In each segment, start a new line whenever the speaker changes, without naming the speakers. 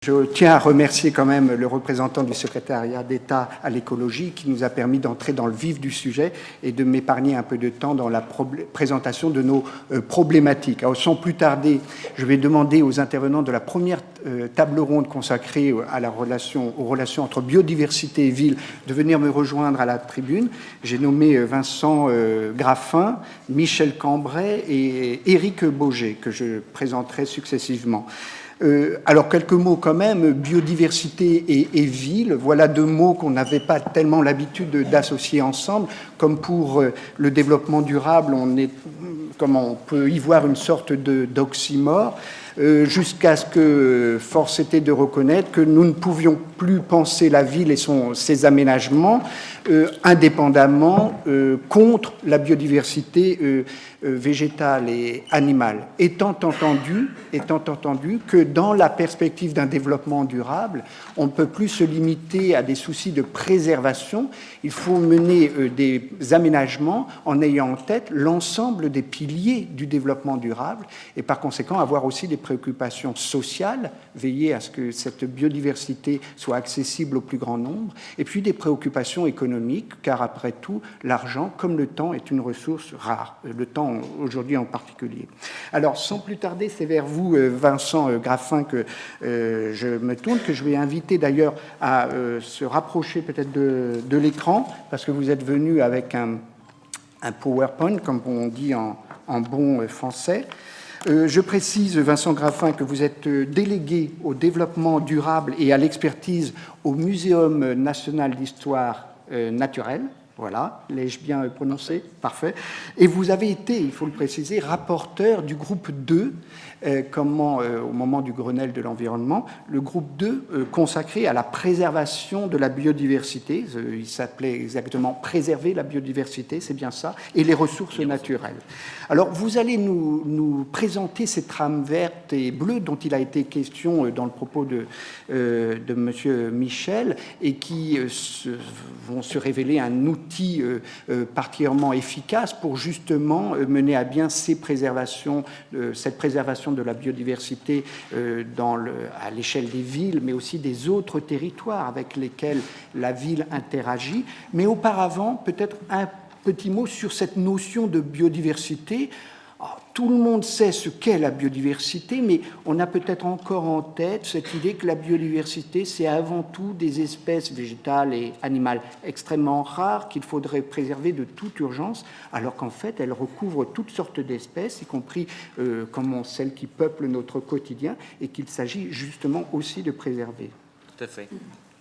Je tiens à remercier quand même le représentant du secrétariat d'État à l'écologie qui nous a permis d'entrer dans le vif du sujet et de m'épargner un peu de temps dans la présentation de nos problématiques. Alors, sans plus tarder, je vais demander aux intervenants de la première table ronde consacrée à aux relations entre biodiversité et ville de venir me rejoindre à la tribune. J'ai nommé Vincent Graffin, Michel Cambray et Éric Bauger, que je présenterai successivement. Alors, quelques mots quand même, biodiversité et ville, voilà deux mots qu'on n'avait pas tellement l'habitude d'associer ensemble, comme pour le développement durable, comme on peut y voir une sorte d'oxymore, jusqu'à ce que force était de reconnaître que nous ne pouvions plus penser la ville et ses aménagements indépendamment contre la biodiversité végétale et animale, étant entendu que dans la perspective d'un développement durable, on ne peut plus se limiter à des soucis de préservation, il faut mener des aménagements en ayant en tête l'ensemble des piliers du développement durable et par conséquent avoir aussi des préoccupations sociales, veiller à ce que cette biodiversité soit accessible au plus grand nombre, et puis des préoccupations économiques, car après tout, l'argent, comme le temps, est une ressource rare, le temps aujourd'hui en particulier. Alors, sans plus tarder, c'est vers vous, Vincent Graffin, que je me tourne, que je vais inviter d'ailleurs à se rapprocher peut-être de l'écran, parce que vous êtes venu avec un PowerPoint, comme on dit en bon français. Je précise, Vincent Graffin, que vous êtes délégué au développement durable et à l'expertise au Muséum national d'histoire naturelle. Voilà, l'ai-je bien prononcé? Parfait. Et vous avez été, il faut le préciser, rapporteur du groupe 2, au moment du Grenelle de l'environnement, le groupe 2 consacré à la préservation de la biodiversité. Il s'appelait exactement « Préserver la biodiversité », c'est bien ça, et les ressources naturelles. Alors, vous allez nous présenter ces trames vertes et bleues dont il a été question dans le propos de M. Michel et qui vont se révéler un outil particulièrement efficace pour justement mener à bien cette préservation de la biodiversité à l'échelle des villes, mais aussi des autres territoires avec lesquels la ville interagit. Mais auparavant, peut-être un petit mot sur cette notion de biodiversité. Tout le monde sait ce qu'est la biodiversité, mais on a peut-être encore en tête cette idée que la biodiversité, c'est avant tout des espèces végétales et animales extrêmement rares qu'il faudrait préserver de toute urgence, alors qu'en fait, elles recouvrent toutes sortes d'espèces, y compris comme celles qui peuplent notre quotidien, et qu'il s'agit justement aussi de préserver.
Tout à fait.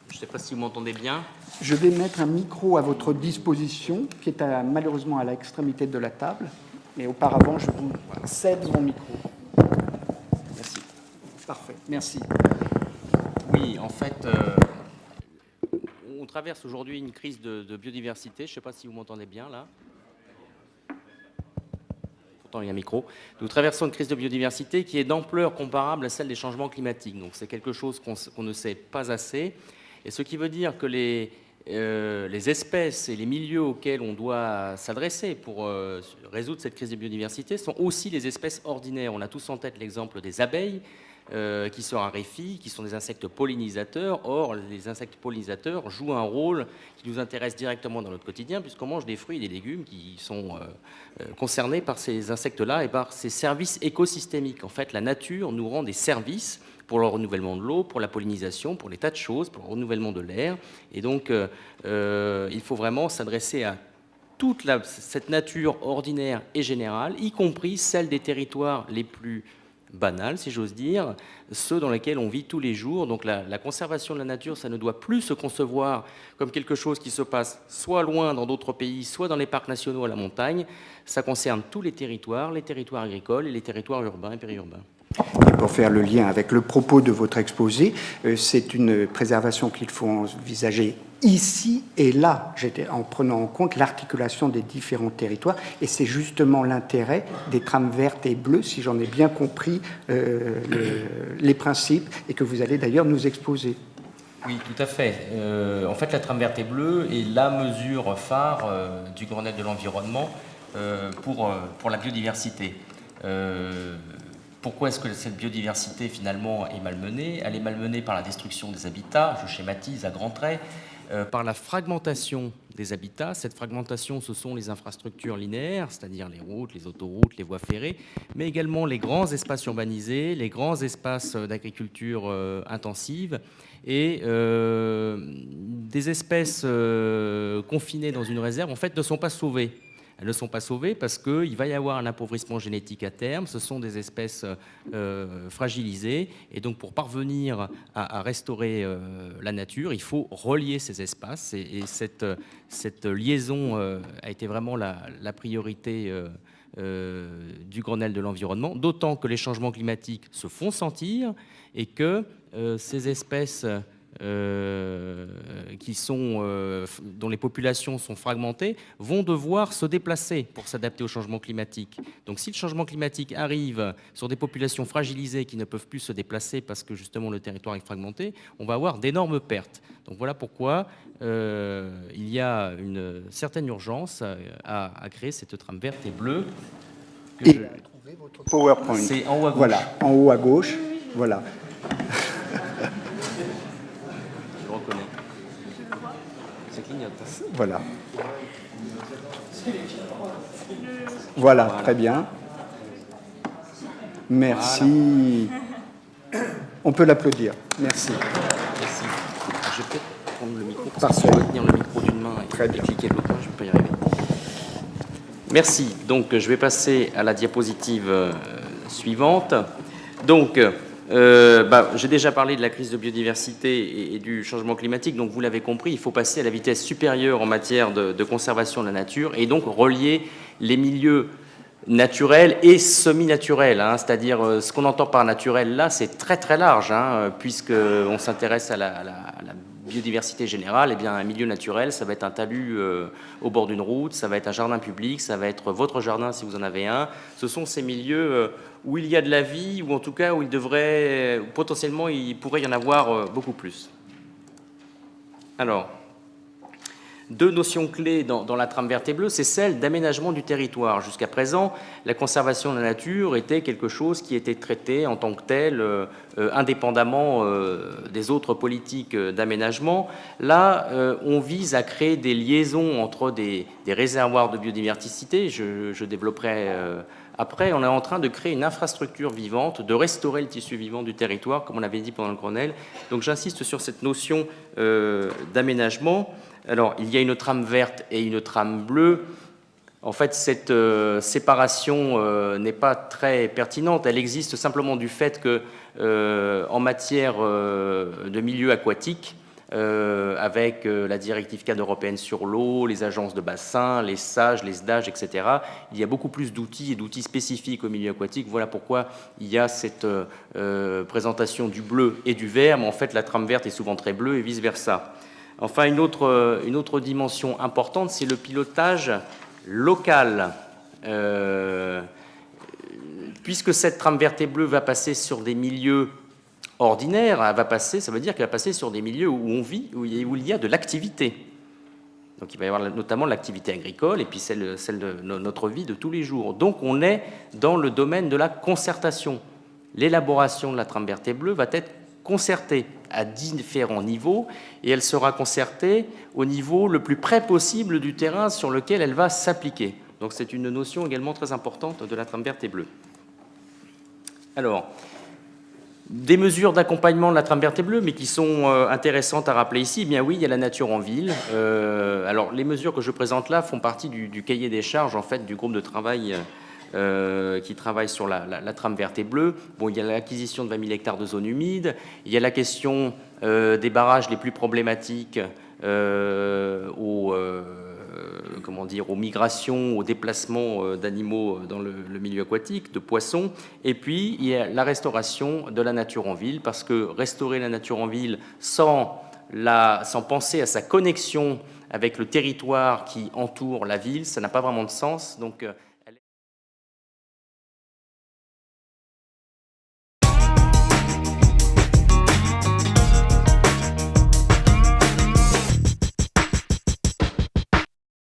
Je ne sais pas si vous m'entendez bien.
Je vais mettre un micro à votre disposition, qui est malheureusement à l'extrémité de la table. Mais auparavant, je vous cède mon micro. Merci. Parfait, merci.
Oui, en fait, on traverse aujourd'hui une crise de biodiversité. Je ne sais pas si vous m'entendez bien, là. Pourtant, il y a un micro. Nous traversons une crise de biodiversité qui est d'ampleur comparable à celle des changements climatiques. Donc, c'est quelque chose qu'on ne sait pas assez. Et ce qui veut dire que les espèces et les milieux auxquels on doit s'adresser pour résoudre cette crise de biodiversité sont aussi les espèces ordinaires. On a tous en tête l'exemple des abeilles qui se raréfient, qui sont des insectes pollinisateurs. Or, les insectes pollinisateurs jouent un rôle qui nous intéresse directement dans notre quotidien puisqu'on mange des fruits et des légumes qui sont concernés par ces insectes-là et par ces services écosystémiques. En fait, la nature nous rend des services pour le renouvellement de l'eau, pour la pollinisation, pour des tas de choses, pour le renouvellement de l'air. Et donc, il faut vraiment s'adresser à toute cette nature ordinaire et générale, y compris celle des territoires les plus banals, si j'ose dire, ceux dans lesquels on vit tous les jours. Donc la conservation de la nature, ça ne doit plus se concevoir comme quelque chose qui se passe soit loin dans d'autres pays, soit dans les parcs nationaux à la montagne. Ça concerne tous les territoires agricoles et les territoires urbains et périurbains.
Et pour faire le lien avec le propos de votre exposé, c'est une préservation qu'il faut envisager ici et là, en prenant en compte l'articulation des différents territoires. Et c'est justement l'intérêt des trames vertes et bleues, si j'en ai bien compris les principes, et que vous allez d'ailleurs nous exposer.
Oui, tout à fait. En fait, la trame verte et bleue est la mesure phare du Grenelle de l'environnement pour la biodiversité. pourquoi est-ce que cette biodiversité finalement est malmenée? Elle est malmenée par la destruction des habitats, je schématise à grands traits, par la fragmentation des habitats. Cette fragmentation, ce sont les infrastructures linéaires, c'est-à-dire les routes, les autoroutes, les voies ferrées, mais également les grands espaces urbanisés, les grands espaces d'agriculture intensive, et des espèces confinées dans une réserve, en fait, ne sont pas sauvées. Elles ne sont pas sauvées parce qu'il va y avoir un appauvrissement génétique à terme. Ce sont des espèces fragilisées. Et donc, pour parvenir à restaurer la nature, il faut relier ces espaces. Et cette liaison a été vraiment la priorité du Grenelle de l'environnement, d'autant que les changements climatiques se font sentir et que ces espèces dont les populations sont fragmentées vont devoir se déplacer pour s'adapter au changement climatique. Donc si le changement climatique arrive sur des populations fragilisées qui ne peuvent plus se déplacer parce que justement le territoire est fragmenté, on va avoir d'énormes pertes. Donc voilà pourquoi il y a une certaine urgence à créer cette trame verte et bleue.
Votre PowerPoint.
C'est en haut à gauche.
Voilà, en haut à gauche. Voilà.
Je le reconnais. Ça clignote.
Voilà. Voilà, très bien. Merci. Voilà. On peut l'applaudir. Merci.
Merci. Je vais peut-être prendre le micro.
Parfait.
Je vais tenir le micro d'une main et cliquer de l'autre main, je ne vais pas y arriver. Merci. Donc, je vais passer à la diapositive suivante. Donc, j'ai déjà parlé de la crise de biodiversité et du changement climatique. Donc, vous l'avez compris, il faut passer à la vitesse supérieure en matière de conservation de la nature et donc relier les milieux naturels et semi-naturels. C'est-à-dire, ce qu'on entend par naturel, là, c'est très, très large, puisqu'on s'intéresse à la biodiversité générale. Eh bien, un milieu naturel, ça va être un talus au bord d'une route, ça va être un jardin public, ça va être votre jardin si vous en avez un. Ce sont ces milieux où il y a de la vie, ou en tout cas où potentiellement il pourrait y en avoir beaucoup plus. Alors, deux notions clés dans la trame verte et bleue, c'est celle d'aménagement du territoire. Jusqu'à présent, la conservation de la nature était quelque chose qui était traité en tant que tel, indépendamment des autres politiques d'aménagement. Là, on vise à créer des liaisons entre des réservoirs de biodiversité. Je développerai après. On est en train de créer une infrastructure vivante, de restaurer le tissu vivant du territoire, comme on l'avait dit pendant le Grenelle. Donc j'insiste sur cette notion d'aménagement. Alors, il y a une trame verte et une trame bleue. En fait, cette séparation n'est pas très pertinente. Elle existe simplement du fait que, en matière de milieu aquatique, avec la directive cadre européenne sur l'eau, les agences de bassin, les SAGE, les SDAGE, etc., il y a beaucoup plus d'outils et d'outils spécifiques au milieu aquatique. Voilà pourquoi il y a cette présentation du bleu et du vert, mais en fait, la trame verte est souvent très bleue et vice-versa. Enfin, une autre dimension importante, c'est le pilotage local. Puisque cette trame verte et bleue va passer sur des milieux ordinaires, ça veut dire qu'elle va passer sur des milieux où on vit, où il y a de l'activité. Donc il va y avoir notamment l'activité agricole et puis celle de notre vie de tous les jours. Donc on est dans le domaine de la concertation. L'élaboration de la trame verte et bleue va être concertée à différents niveaux et elle sera concertée au niveau le plus près possible du terrain sur lequel elle va s'appliquer. Donc c'est une notion également très importante de la trame verte et bleue. Alors, des mesures d'accompagnement de la trame verte et bleue, mais qui sont intéressantes à rappeler ici, eh bien oui, il y a la nature en ville. Alors les mesures que je présente là font partie du cahier des charges en fait, du groupe de travail qui travaille sur la trame verte et bleue. Bon, il y a l'acquisition de 20 000 hectares de zones humides, il y a la question des barrages les plus problématiques aux migrations, aux déplacements d'animaux dans le milieu aquatique, de poissons, et puis il y a la restauration de la nature en ville, parce que restaurer la nature en ville sans penser à sa connexion avec le territoire qui entoure la ville, ça n'a pas vraiment de sens. Donc